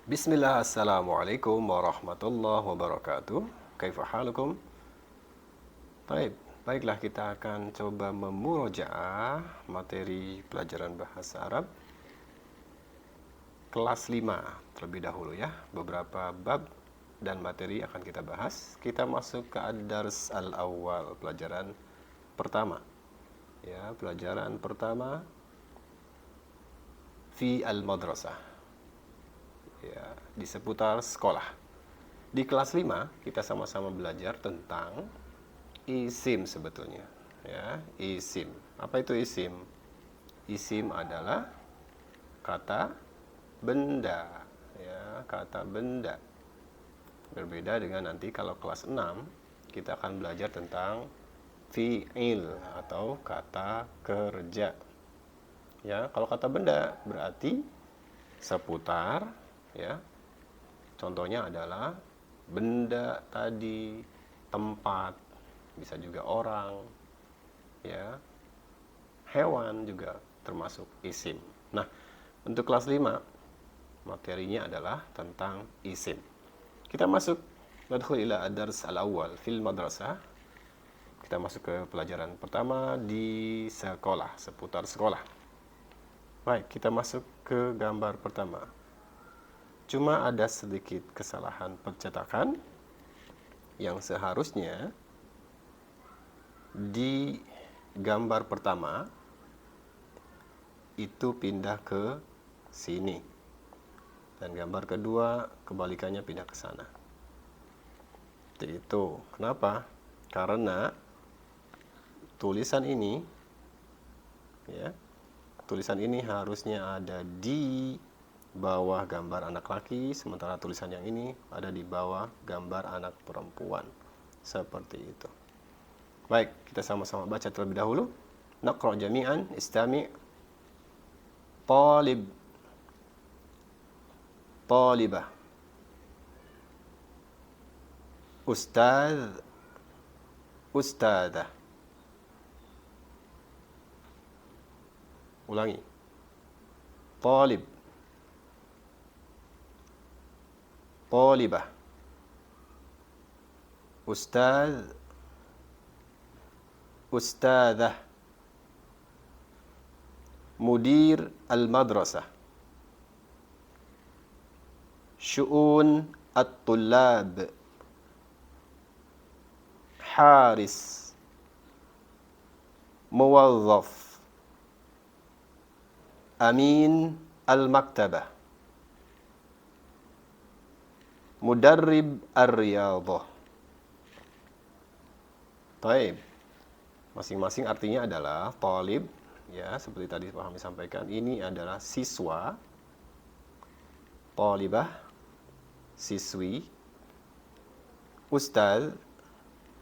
Bismillah, Assalamualaikum warahmatullahi wabarakatuh. Kaifa halukum? Baik, baiklah kita akan coba memurojaah materi pelajaran bahasa Arab kelas 5 terlebih dahulu ya. Beberapa bab dan materi akan kita bahas. Kita masuk ke ad-dars al-awwal, pelajaran pertama. Ya, pelajaran pertama fi al-madrasah. Ya, di seputar sekolah. Di kelas 5 kita sama-sama belajar tentang isim sebetulnya. Ya, isim. Apa itu isim? Isim adalah kata benda, ya, kata benda. Berbeda dengan nanti kalau kelas 6 kita akan belajar tentang fi'il atau kata kerja. Ya, kalau kata benda berarti seputar, ya. Contohnya adalah benda tadi, tempat, bisa juga orang, ya. Hewan juga termasuk isim. Nah, untuk kelas 5 materinya adalah tentang isim. Kita masuk nadkhul ila ad-dars al-awwal fil madrasah. Kita masuk ke pelajaran pertama di sekolah, seputar sekolah. Baik, kita masuk ke gambar pertama. Cuma ada sedikit kesalahan percetakan yang seharusnya di gambar pertama itu pindah ke sini. Dan gambar kedua kebalikannya pindah ke sana. Seperti itu. Kenapa? Karena tulisan ini, ya, tulisan ini harusnya ada di bawah gambar anak laki, sementara tulisan yang ini ada di bawah gambar anak perempuan. Seperti itu. Baik, kita sama-sama baca terlebih dahulu. Naqra jami'an, istami'. Talib, talibah. Ustaz, ustadzah. Ulangi. Talib, talibah. Ustaz, ustadzah. Mudir al-madrasah. Syu'un at-tullab. Haris, muwazzaf. Amin al-maktabah. Mudarrib ar-riyadah. Taib. Masing-masing artinya adalah talib, ya, seperti tadi Pak sampaikan, ini adalah siswa, talibah, siswi, ustaz,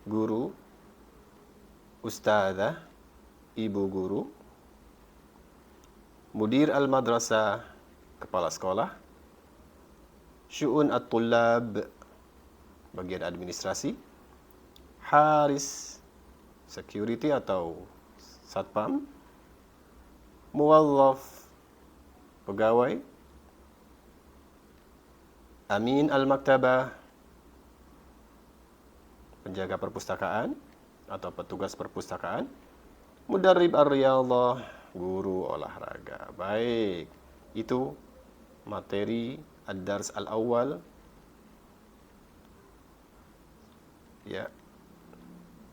guru, ustadzah, ibu guru, mudir al-madrasah, kepala sekolah, syu'un at-tullab, bagian administrasi, haris, security atau satpam, muwazzaf, pegawai, amin al-maktabah, penjaga perpustakaan atau petugas perpustakaan, mudarrib ar-riyadhah, guru olahraga. Baik, itu materi ad-dars al-awwal, ya,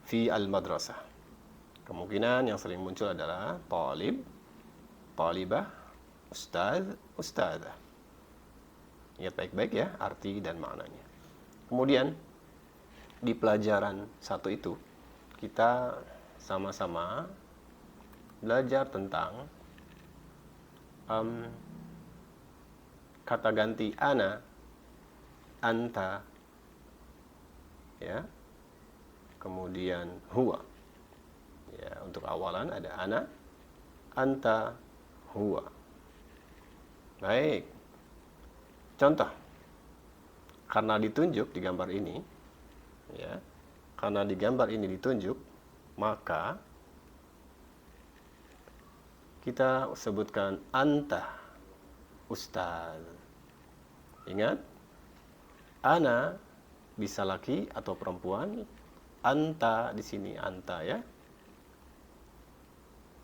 fi al-madrasah. Kemungkinan yang sering muncul adalah talib, talibah, ustaz, ustadzah. Ingat baik-baik ya arti dan maknanya. Kemudian di pelajaran satu itu kita sama-sama belajar tentang kata ganti ana, anta, ya, kemudian huwa. Ya, untuk awalan ada ana, anta, huwa. Baik. Contoh. Karena ditunjuk di gambar ini, ya. Karena di gambar ini ditunjuk, maka kita sebutkan anta ustaz. Ingat, ana bisa laki atau perempuan, anta di sini anta ya.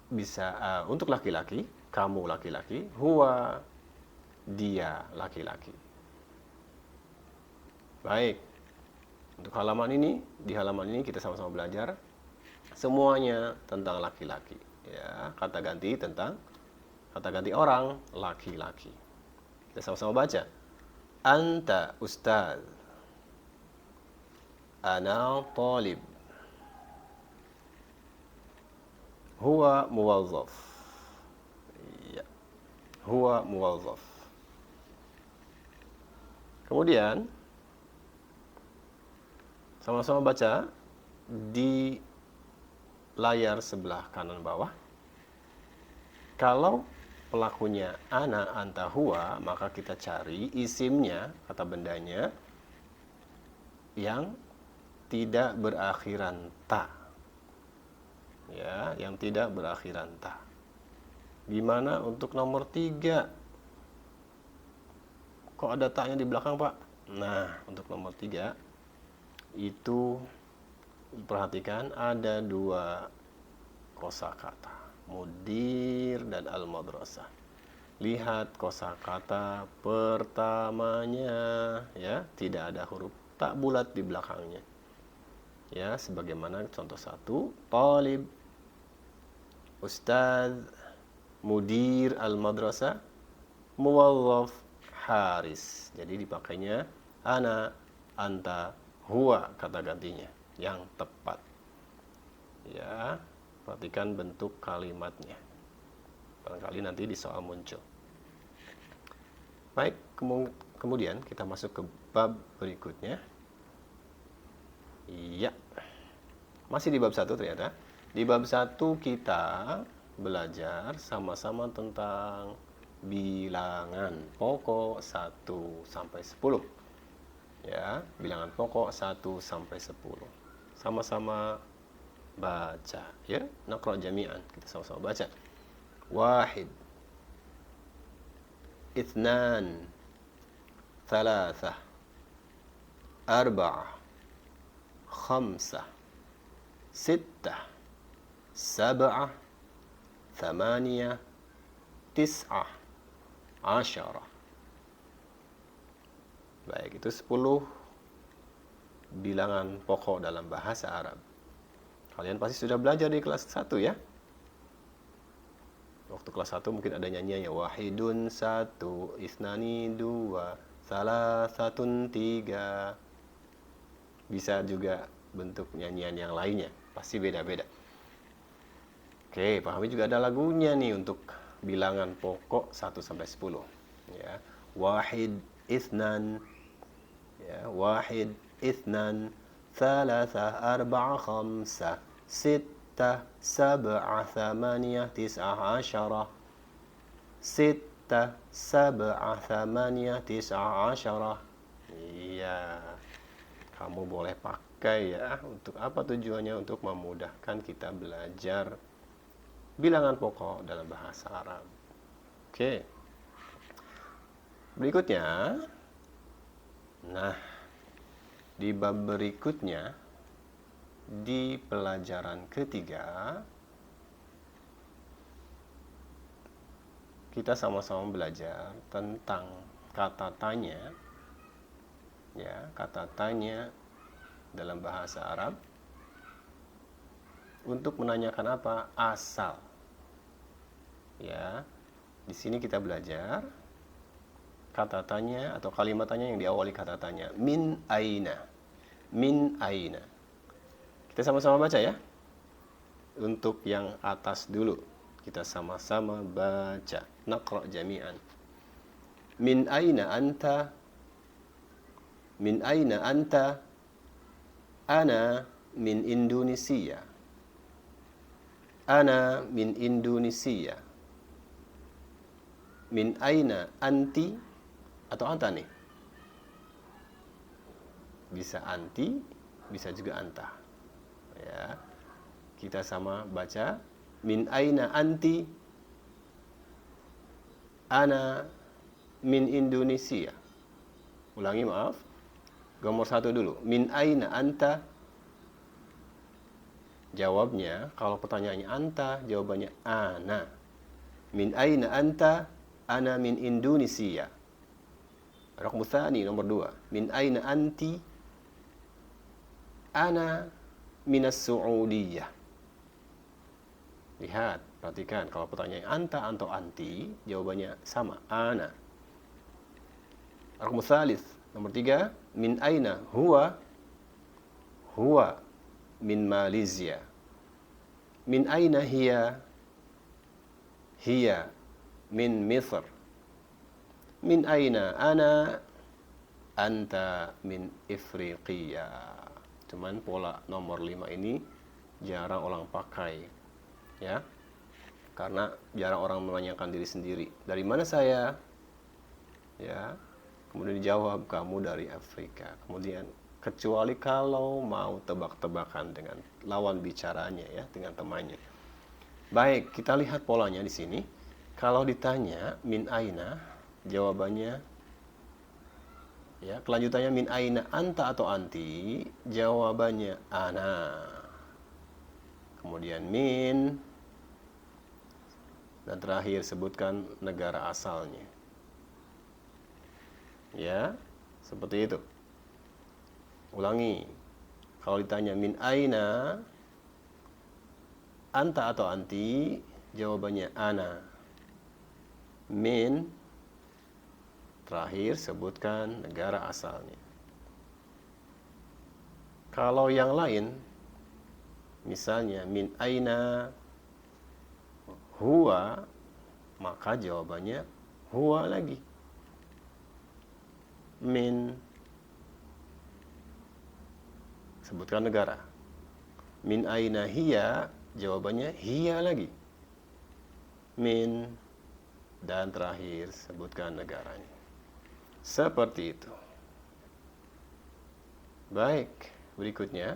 Bisa untuk laki-laki, kamu laki-laki, huwa dia laki-laki. Baik. Untuk di halaman ini kita sama-sama belajar semuanya tentang laki-laki ya. Kata ganti orang laki-laki. Kita sama-sama baca. Anta ustaz. Ana talib. Huwa muwazzaf. Ya. Huwa muwazzaf. Kemudian sama-sama baca di layar sebelah kanan bawah. Kalau pelakunya ana, anta, huwa, maka kita cari isimnya, kata bendanya, yang tidak berakhiran ta. Ya, yang tidak berakhiran ta. Gimana untuk nomor 3? Kok ada ta-nya di belakang, Pak? Nah, untuk nomor 3 itu perhatikan ada 2 kosakata, mudir dan al-madrasah. Lihat kosakata pertamanya ya, tidak ada huruf ta bulat di belakangnya. Ya, sebagaimana contoh 1, talib, ustaz, mudir al-madrasah, muwazzaf, haris. Jadi dipakainya ana, anta, huwa kata gantinya yang tepat. Ya, perhatikan bentuk kalimatnya. Barangkali nanti di soal muncul. Baik, kemudian kita masuk ke bab berikutnya. Iya. Masih di bab 1 ternyata. Di bab 1 kita belajar sama-sama tentang bilangan pokok 1 sampai 10. Ya, bilangan pokok 1 sampai 10. Sama-sama baca ya. Naqra jami'an. Kita sama-sama baca. Wahid, itsnan, thalathah, arba'ah, khamsah, sittah, sab'ah, thamaniyah, tis'ah, asyarah. Baik, itu 10 bilangan pokok dalam bahasa Arab. Kalian pasti sudah belajar di kelas 1 ya. Waktu kelas 1 mungkin ada nyanyiannya. Wahidun 1, isnani 2, salasatun 3. Bisa juga bentuk nyanyian yang lainnya. Pasti beda-beda. Oke, pahami juga ada lagunya nih untuk bilangan pokok 1 sampai 10. Ya. Wahid, isnan. Ya, wahid, isnan, thalatha, arba'a, khamsah, sittah, sab'ah, thamaniyah, tis'ah, asyarah. Sittah, sab'ah, thamaniyah, tis'ah, asyarah. Iya. Kamu boleh pakai ya. Untuk apa tujuannya? Untuk memudahkan kita belajar bilangan pokok dalam bahasa Arab. Oke. Berikutnya. Nah, di bab berikutnya, di pelajaran ketiga, kita sama-sama belajar tentang kata tanya. Ya, kata tanya dalam bahasa Arab untuk menanyakan apa? Asal. Ya, di sini kita belajar kata tanya atau kalimat tanya yang diawali kata tanya. Min aina. Min aina. Kita sama-sama baca ya. Untuk yang atas dulu. Kita sama-sama baca. Naqra jami'an. Min aina anta? Min aina anta? Ana min Indonesia. Ana min Indonesia. Min aina anti? Atau anta nih? Bisa anti, bisa juga anta. Ya. Kita sama baca. Min aina anti? Ana min Indonesia. Ulangi, maaf. Nomor 1 dulu. Min aina anta? Jawabnya, kalau pertanyaannya anta, jawabannya ana. Min aina anta? Ana min Indonesia. Raqmu tsani, nomor 2. Min aina anti? Ana minas Saudiyah. Lihat, perhatikan. Kalau pertanyaannya anta atau anti, jawabannya sama, ana. Raqmu tsalits, nomor 3. Min aina huwa? Huwa min Malaysia. Min aina hiya? Hiya min Misr. Min aina ana? Anta min Ifriqiya. Cuman pola nomor 5 ini jarang orang pakai, ya. Karena jarang orang menanyakan diri sendiri. Dari mana saya? Ya. Kemudian dijawab, kamu dari Afrika. Kemudian, kecuali kalau mau tebak-tebakan dengan lawan bicaranya, ya, dengan temannya. Baik, kita lihat polanya di sini. Kalau ditanya min aina, jawabannya, ya, kelanjutannya min aina anta atau anti, jawabannya ana. Kemudian min, dan terakhir sebutkan negara asalnya. Ya, seperti itu. Ulangi. Kalau ditanya min aina anta atau anti, jawabannya ana. Min, terakhir sebutkan negara asalnya. Kalau yang lain, misalnya min aina huwa, maka jawabannya huwa lagi. Min, sebutkan negara. Min aina hiya, jawabannya hiya lagi. Min, dan terakhir sebutkan negaranya. Seperti itu. Baik, berikutnya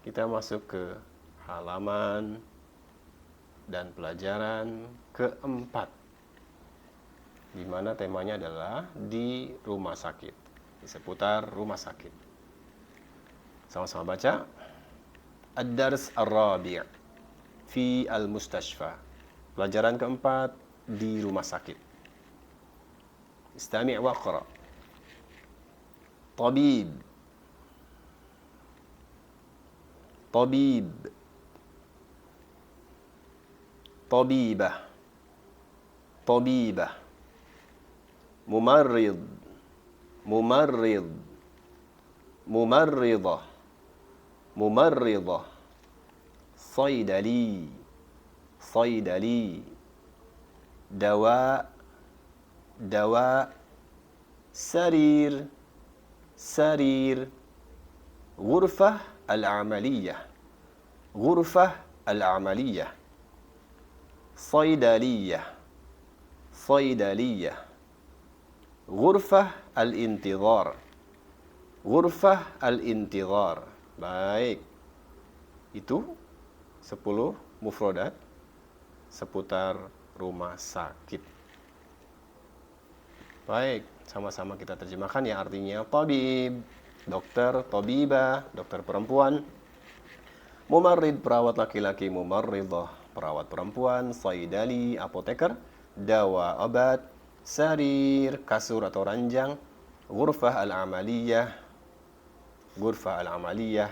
kita masuk ke halaman dan pelajaran keempat, di mana temanya adalah di rumah sakit, di seputar rumah sakit. Sama-sama baca. Ad-dars ar-rabi' fi al-mustashfa. Pelajaran keempat di rumah sakit. Istami' waqra. Tabib. Tabib. Tabibah. Tabibah. Mumarrid. Mumarrid. Mumarridah. Mumarridah. Saydali. Saydali. Dawa. Dawa. Sarir. Sarir. Ghurfah al-amaliyah. Ghurfah al-amaliyah. Saydaliyah. Saydaliyah. Ghurfah al-intidhar. Ghurfah al-intidhar. Baik. Itu 10 mufradat seputar rumah sakit. Baik, sama-sama kita terjemahkan, ya, artinya tabib, dokter, tabibah, dokter perempuan. Mumarrid, perawat laki-laki, mumarridah, perawat perempuan. Saydali, apoteker. Dawa, obat. Sarir, kasur atau ranjang. Ghurfah al-amaliyah. Ghurfah al-amaliyah.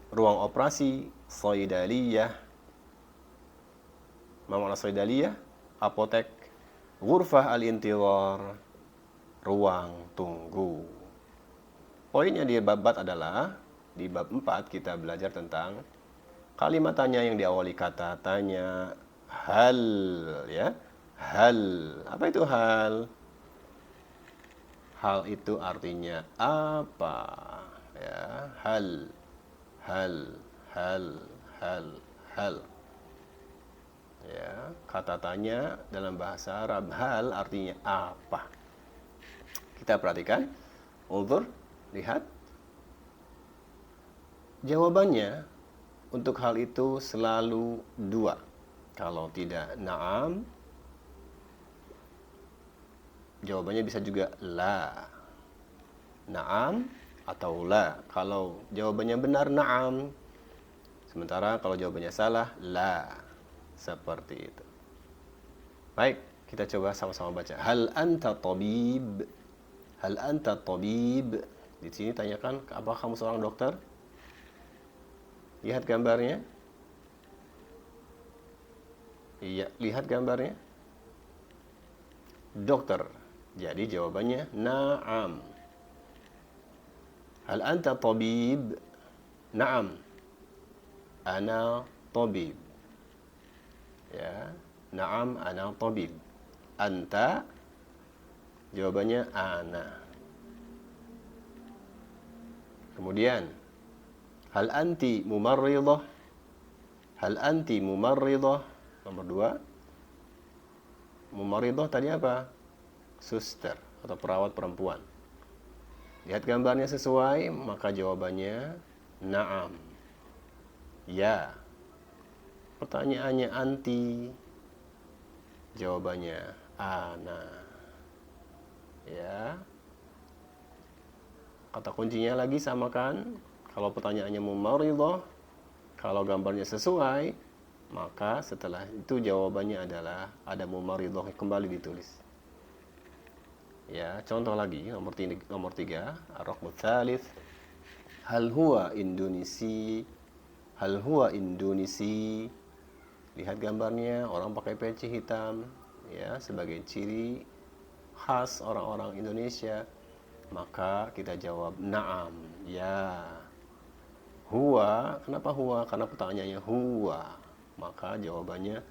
Ruang operasi. Saydaliyah. Mana saydaliyah? Apotek. Ghurfah al-intidhar. Ruang tunggu. Poin yang dibabat adalah, di bab 4 kita belajar tentang kalimat tanya yang diawali kata tanya. Hal, ya. Hal. Apa itu hal? Hal itu artinya apa? Ya, hal. Hal, hal, hal, hal. Ya, kata tanya dalam bahasa Arab, hal artinya apa? Kita perhatikan. Unzur, lihat. Jawabannya untuk hal itu selalu 2. Kalau tidak na'am, Jawabannya bisa juga la. Naam atau la. Kalau jawabannya benar, naam. Sementara kalau jawabannya salah, la. Seperti itu. Baik, kita coba sama-sama baca. Hal anta tabib? Hal anta tabib? Di sini tanyakan, apakah kamu seorang dokter? Lihat gambarnya. Iya, lihat gambarnya. Dokter. Jadi jawabannya na'am. Hal anta tabib? Na'am. Ana tabib. Ya, na'am ana tabib. Anta? Jawabannya ana. Kemudian, hal anti mumarridah? Hal anti mumarridah? Nomor 2. Mumarridah tadi apa? Suster atau perawat perempuan. Lihat gambarnya sesuai, maka jawabannya na'am. Ya. Pertanyaannya anti, jawabannya ana. Ya. Kata kuncinya lagi samakan. Kalau pertanyaannya mumarridah, kalau gambarnya sesuai, maka setelah itu jawabannya adalah ada mumarridah, kembali ditulis. Ya, contoh lagi nomor 3, ar-raqmu tsalits. Hal huwa Indonesi? Hal huwa Indonesi? Lihat gambarnya, orang pakai peci hitam, ya, sebagai ciri khas orang-orang Indonesia. Maka kita jawab na'am, ya. Huwa, kenapa huwa? Karena pertanyaannya huwa. Maka jawabannya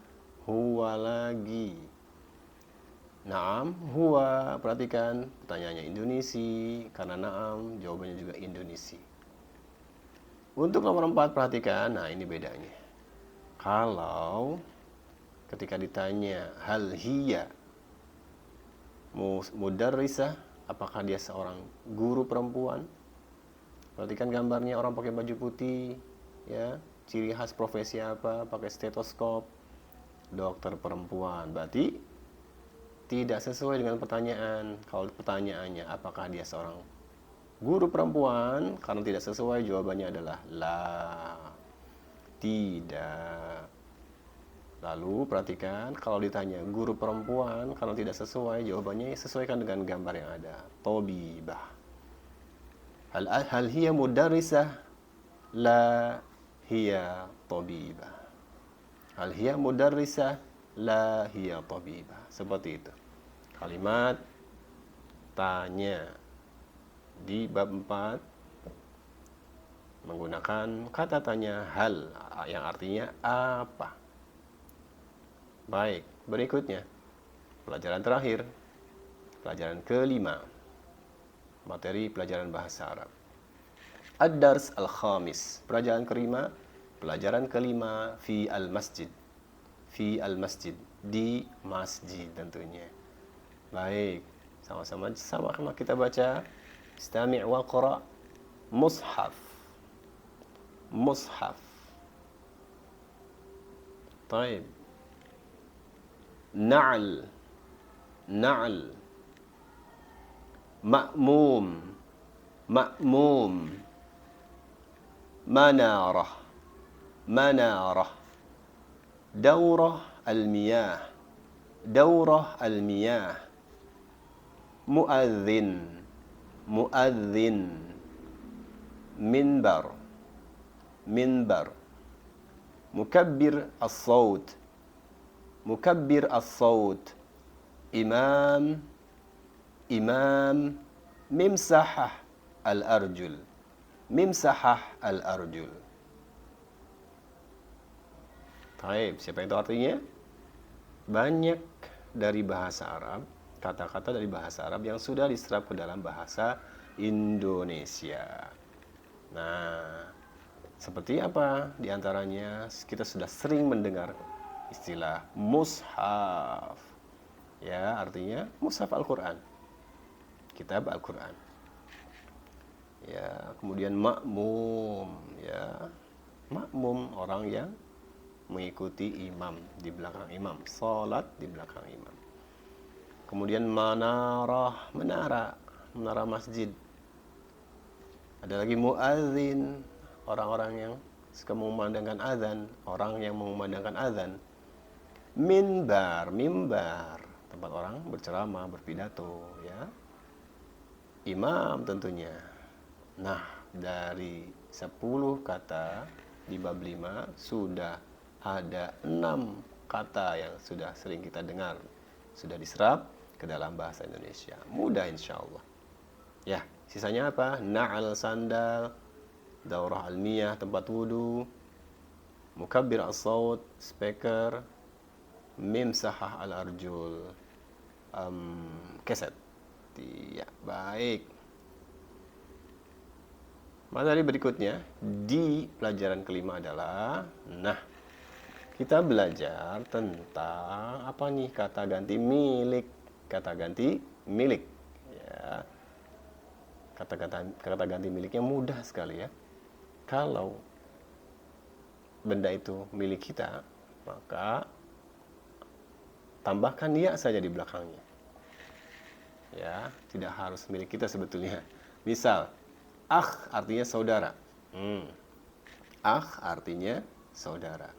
huwa lagi. Na'am, huwa. Perhatikan, pertanyaannya Indonesi. Karena na'am, jawabannya juga Indonesi. Untuk nomor 4, perhatikan. Nah, ini bedanya. Kalau ketika ditanya hal hiya mudarrisah, apakah dia seorang guru perempuan? Perhatikan gambarnya, orang pakai baju putih, ya. Ciri khas profesi apa? Pakai stetoskop. Dokter perempuan. Berarti tidak sesuai dengan pertanyaan. Kalau pertanyaannya apakah dia seorang guru perempuan, karena tidak sesuai, jawabannya adalah la. Tidak. Lalu perhatikan, kalau ditanya guru perempuan, kalau tidak sesuai, jawabannya sesuaikan dengan gambar yang ada. Tabibah. Hal hiya mudarrisah? La hiya tabibah. Hal hiya mudarrisah? La hiya tabibah. Seperti itu. Kalimat tanya di bab 4 menggunakan kata tanya hal yang artinya apa. Baik, berikutnya pelajaran terakhir, pelajaran kelima, materi pelajaran bahasa Arab. Ad-dars al-khamis, pelajaran kelima fi al-masjid. Fi al-masjid, di masjid tentunya. Baik, sama-sama kita baca. Istami' wa qra'. Mushaf. Mushaf. Taib. Na'al. Na'al. Ma'mum. Ma'mum. Manarah. Manarah. Daurah al-miyah. Daurah al-miyah. Muadzin. Muadzin. Minbar. Minbar. Mukabbir as-sawt. Mukabbir as-sawt. Imam. Imam. Mimsahah al-arjul. Mimsahah al-arjul. Baik, siapa itu artinya? Banyak dari bahasa Arab, kata-kata dari bahasa Arab yang sudah diserap ke dalam bahasa Indonesia. Nah, seperti apa? Di antaranya kita sudah sering mendengar istilah mushaf. Ya, artinya mushaf Al-Qur'an. Kitab Al-Qur'an. Ya, kemudian makmum, ya. Makmum, orang yang mengikuti imam di belakang imam, salat di belakang imam. Kemudian menara masjid. Ada lagi muadzin, orang-orang yang suka mengumandangkan azan, orang yang mengumandangkan azan. Mimbar, tempat orang berceramah, berpidato, ya. Imam tentunya. Nah, dari 10 kata di bab 5 sudah ada 6 kata yang sudah sering kita dengar, sudah diserap ke dalam bahasa Indonesia. Mudah insya Allah. Ya, sisanya apa? Na'al sandal, daurah almiyah tempat wudu, mukabbir as-saut speaker, mimsahah al-arjul, keset. Ya, baik. Materi berikutnya di pelajaran kelima adalah, kita belajar tentang apa nih? Kata ganti milik. Kata ganti milik. Ya. Kata ganti miliknya mudah sekali ya. Kalau benda itu milik kita, maka tambahkan ya saja di belakangnya. Ya, tidak harus milik kita sebetulnya. Misal, akh artinya saudara. Akh artinya saudara.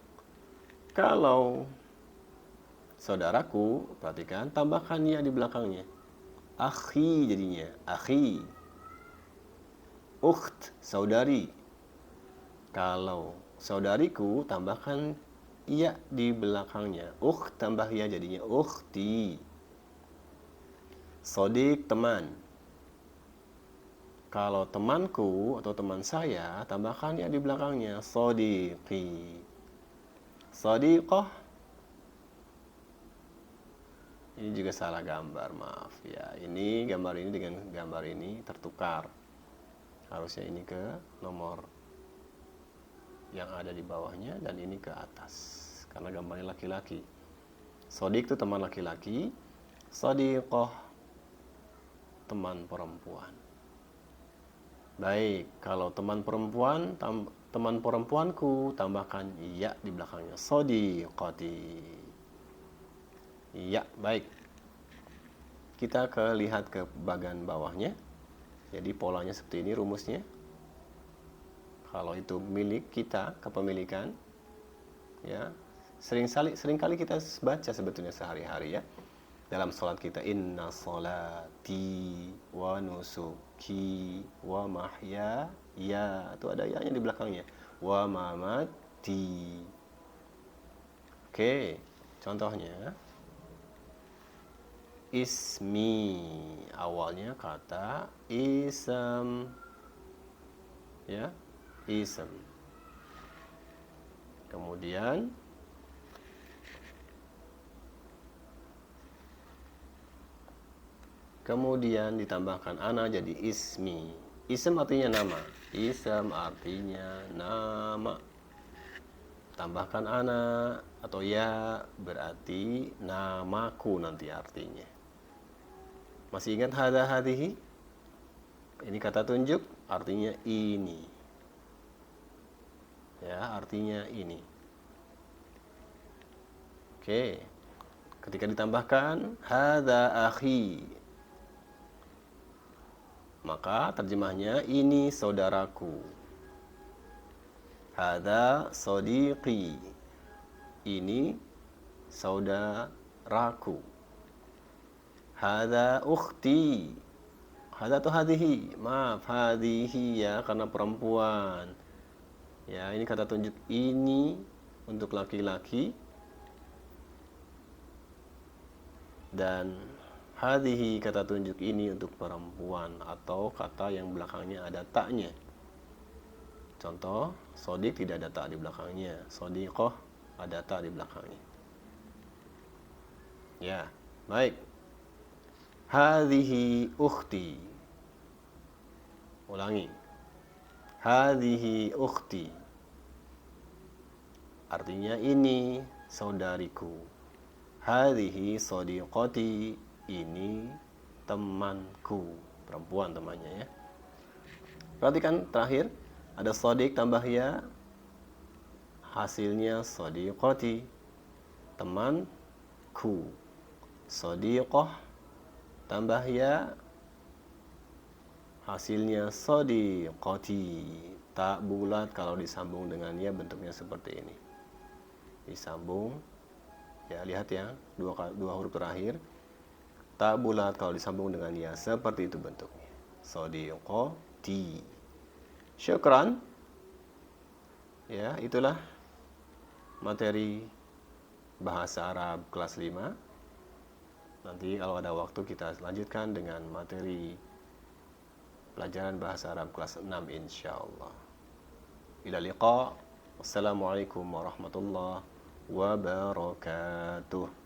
Kalau saudaraku, perhatikan, tambahkan ya di belakangnya. Akhi jadinya, akhi. Ukht, saudari. Kalau saudariku, tambahkan ya di belakangnya. Ukht tambah ya jadinya ukhti. Sodik, teman. Kalau temanku atau teman saya, tambahkan ya di belakangnya. Sodiqi. Sodiqah. Ini juga salah gambar, maaf ya. Ini gambar ini dengan gambar ini tertukar. Harusnya ini ke nomor yang ada di bawahnya dan ini ke atas. Karena gambarnya laki-laki. Sodik itu teman laki-laki. Sodiqah teman perempuan. Baik, kalau teman perempuan, teman perempuanku, tambahkan ya di belakangnya. Sodiqati. Ya, baik. Kita lihat ke bagian bawahnya. Jadi polanya seperti ini rumusnya. Kalau itu milik kita, kepemilikan, ya, seringkali kita baca sebetulnya sehari-hari ya. Dalam sholat kita, inna sholati wa nusuki wa mahya, ya, itu ada ya-nya di belakangnya. Wa mamati. Oke, contohnya ismi, awalnya kata ism, ya, ism. Kemudian ditambahkan ana jadi ismi. Ism artinya nama. Ism artinya nama. Tambahkan ana atau ya berarti namaku nanti artinya. Masih ingat hada hadihi? Ini kata tunjuk artinya ini. Ya, artinya ini. Oke. Ketika ditambahkan hada akhi, maka terjemahnya ini saudaraku. Hada sodiqi, ini saudaraku. Hada ukhti, hada atau hadihi, maaf hadihi ya karena perempuan. Ya, ini kata tunjuk ini untuk laki-laki dan hadihi kata tunjuk ini untuk perempuan atau kata yang belakangnya ada taknya. Contoh, sodik tidak ada tak di belakangnya. Sodiqoh ada tak di belakangnya. Ya, baik. Hadihi ukhti. Ulangi. Hadihi ukhti. Artinya ini saudariku. Hadihi sodiqoti. Ini temanku. Perempuan temannya ya. Perhatikan terakhir. Ada sodik tambah ya. Hasilnya sodiqoti. Temanku. Sodiqoh tambah ya, hasilnya sadiqati. Ta bulat kalau disambung dengan ya bentuknya seperti ini. Disambung, ya lihat ya, dua huruf terakhir. Ta bulat kalau disambung dengan ya seperti itu bentuknya. Sadiqati. Syukran. Ya, itulah materi bahasa Arab kelas 5. Nanti kalau ada waktu kita lanjutkan dengan materi pelajaran bahasa Arab kelas 6 insyaallah. Ila liqa. Wassalamualaikum warahmatullahi wabarakatuh.